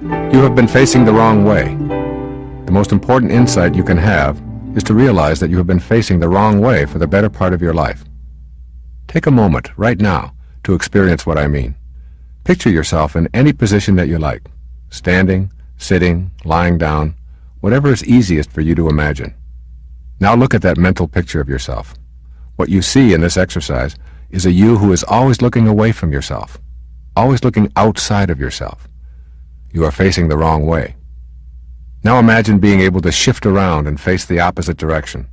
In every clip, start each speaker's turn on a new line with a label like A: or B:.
A: You have been facing the wrong way. The most important insight you can have is to realize that you have been facing the wrong way for the better part of your life. Take a moment right now to experience what I mean. Picture yourself in any position that you like, standing, sitting, lying down, whatever is easiest for you to imagine. Now look at that mental picture of yourself. What you see in this exercise is a you who is always looking away from yourself, always looking outside of yourself. You are facing the wrong way. Now imagine being able to shift around and face the opposite direction.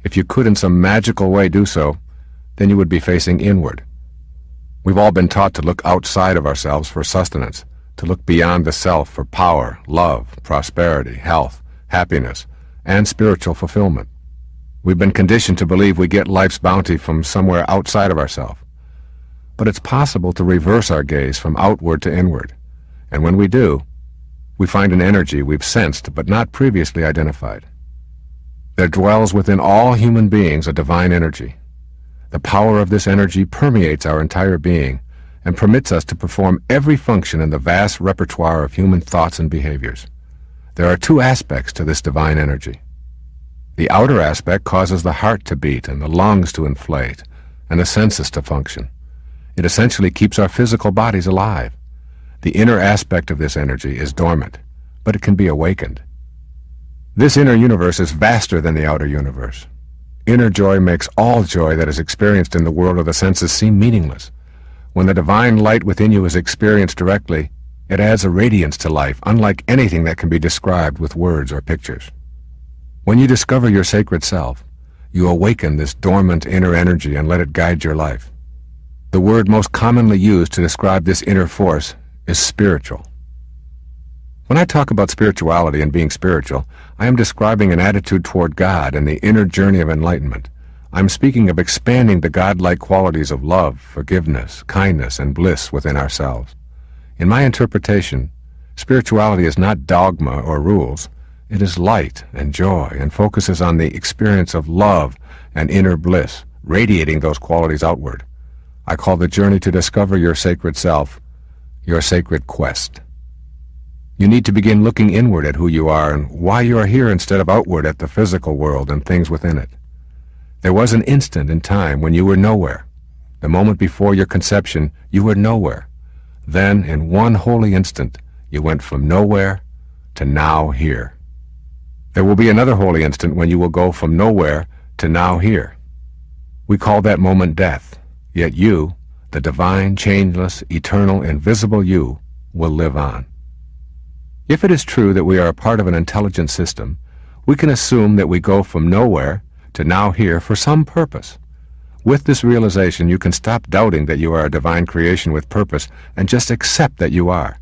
A: If you could in some magical way do so, then you would be facing inward. We've all been taught to look outside of ourselves for sustenance, to look beyond the self for power, love, prosperity, health, happiness, and spiritual fulfillment. We've been conditioned to believe we get life's bounty from somewhere outside of ourselves. But it's possible to reverse our gaze from outward to inward. And when we do, we find an energy we've sensed but not previously identified. There dwells within all human beings a divine energy. The power of this energy permeates our entire being and permits us to perform every function in the vast repertoire of human thoughts and behaviors. There are two aspects to this divine energy. The outer aspect causes the heart to beat and the lungs to inflate and the senses to function. It essentially keeps our physical bodies alive. The inner aspect of this energy is dormant, but it can be awakened. This inner universe is vaster than the outer universe. Inner joy makes all joy that is experienced in the world of the senses seem meaningless. When the divine light within you is experienced directly, it adds a radiance to life, unlike anything that can be described with words or pictures. When you discover your sacred self, you awaken this dormant inner energy and let it guide your life. The word most commonly used to describe this inner force is spiritual. When I talk about spirituality and being spiritual, I am describing an attitude toward God and the inner journey of enlightenment. I'm speaking of expanding the godlike qualities of love, forgiveness, kindness, and bliss within ourselves. In my interpretation, spirituality is not dogma or rules. It is light and joy and focuses on the experience of love and inner bliss, radiating those qualities outward. I call the journey to discover your sacred self your sacred quest. You need to begin looking inward at who you are and why you are here instead of outward at the physical world and things within it. There was an instant in time when you were nowhere. The moment before your conception, you were nowhere. Then, in one holy instant, you went from nowhere to now here. There will be another holy instant when you will go from nowhere to now here. We call that moment death, yet you, the divine, changeless, eternal, invisible you, will live on. If it is true that we are a part of an intelligent system, we can assume that we go from nowhere to now here for some purpose. With this realization, you can stop doubting that you are a divine creation with purpose and just accept that you are.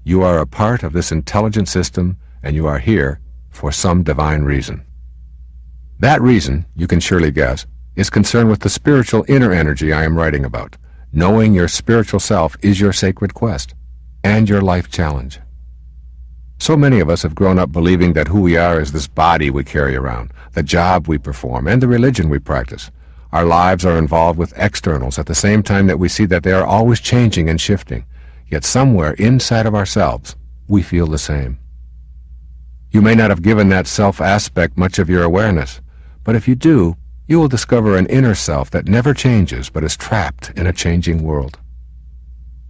A: You are a part of this intelligent system, and you are here for some divine reason. That reason, you can surely guess, is concerned with the spiritual inner energy I am writing about. Knowing your spiritual self is your sacred quest and your life challenge. So many of us have grown up believing that who we are is this body we carry around, the job we perform, and the religion we practice. Our lives are involved with externals at the same time that we see that they are always changing and shifting. Yet somewhere inside of ourselves, we feel the same. You may not have given that self aspect much of your awareness, but if you do, you will discover an inner self that never changes but is trapped in a changing world.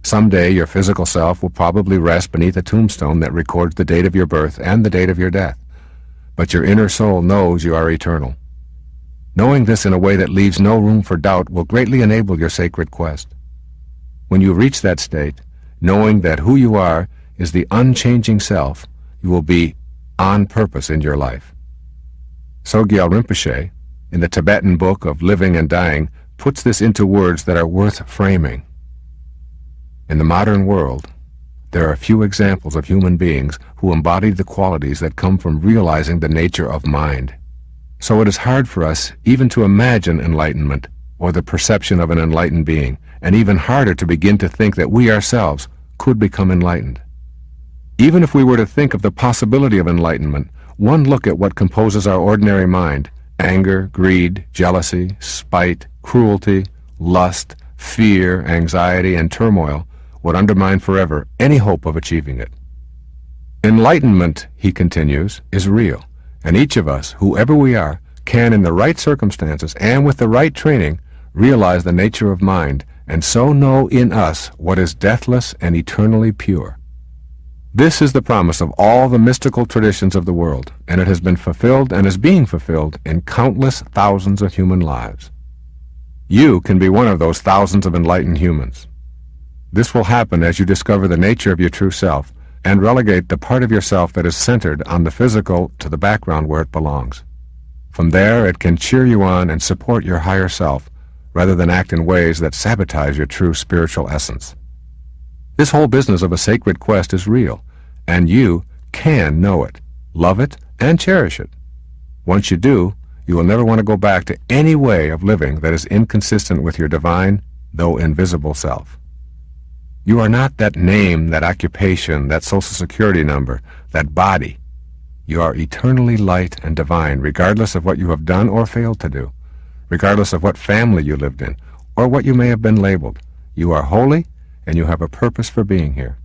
A: Someday your physical self will probably rest beneath a tombstone that records the date of your birth and the date of your death. But your inner soul knows you are eternal. Knowing this in a way that leaves no room for doubt will greatly enable your sacred quest. When you reach that state, knowing that who you are is the unchanging self, you will be on purpose in your life. Sogyal Rinpoche, in the Tibetan Book of Living and Dying, puts this into words that are worth framing. In the modern world, there are few examples of human beings who embodied the qualities that come from realizing the nature of mind. So it is hard for us even to imagine enlightenment or the perception of an enlightened being, and even harder to begin to think that we ourselves could become enlightened. Even if we were to think of the possibility of enlightenment, one look at what composes our ordinary mind, anger, greed, jealousy, spite, cruelty, lust, fear, anxiety, and turmoil, would undermine forever any hope of achieving it. Enlightenment, he continues, is real, and each of us, whoever we are, can, in the right circumstances and with the right training, realize the nature of mind, and so know in us what is deathless and eternally pure. This is the promise of all the mystical traditions of the world, and it has been fulfilled and is being fulfilled in countless thousands of human lives. You can be one of those thousands of enlightened humans. This will happen as you discover the nature of your true self and relegate the part of yourself that is centered on the physical to the background where it belongs. From there, it can cheer you on and support your higher self, rather than act in ways that sabotage your true spiritual essence. This whole business of a sacred quest is real, and you can know it, love it, and cherish it. Once you do, you will never want to go back to any way of living that is inconsistent with your divine, though invisible self. You are not that name, that occupation, that social security number, that body. You are eternally light and divine, regardless of what you have done or failed to do, regardless of what family you lived in, or what you may have been labeled. You are holy, and you have a purpose for being here.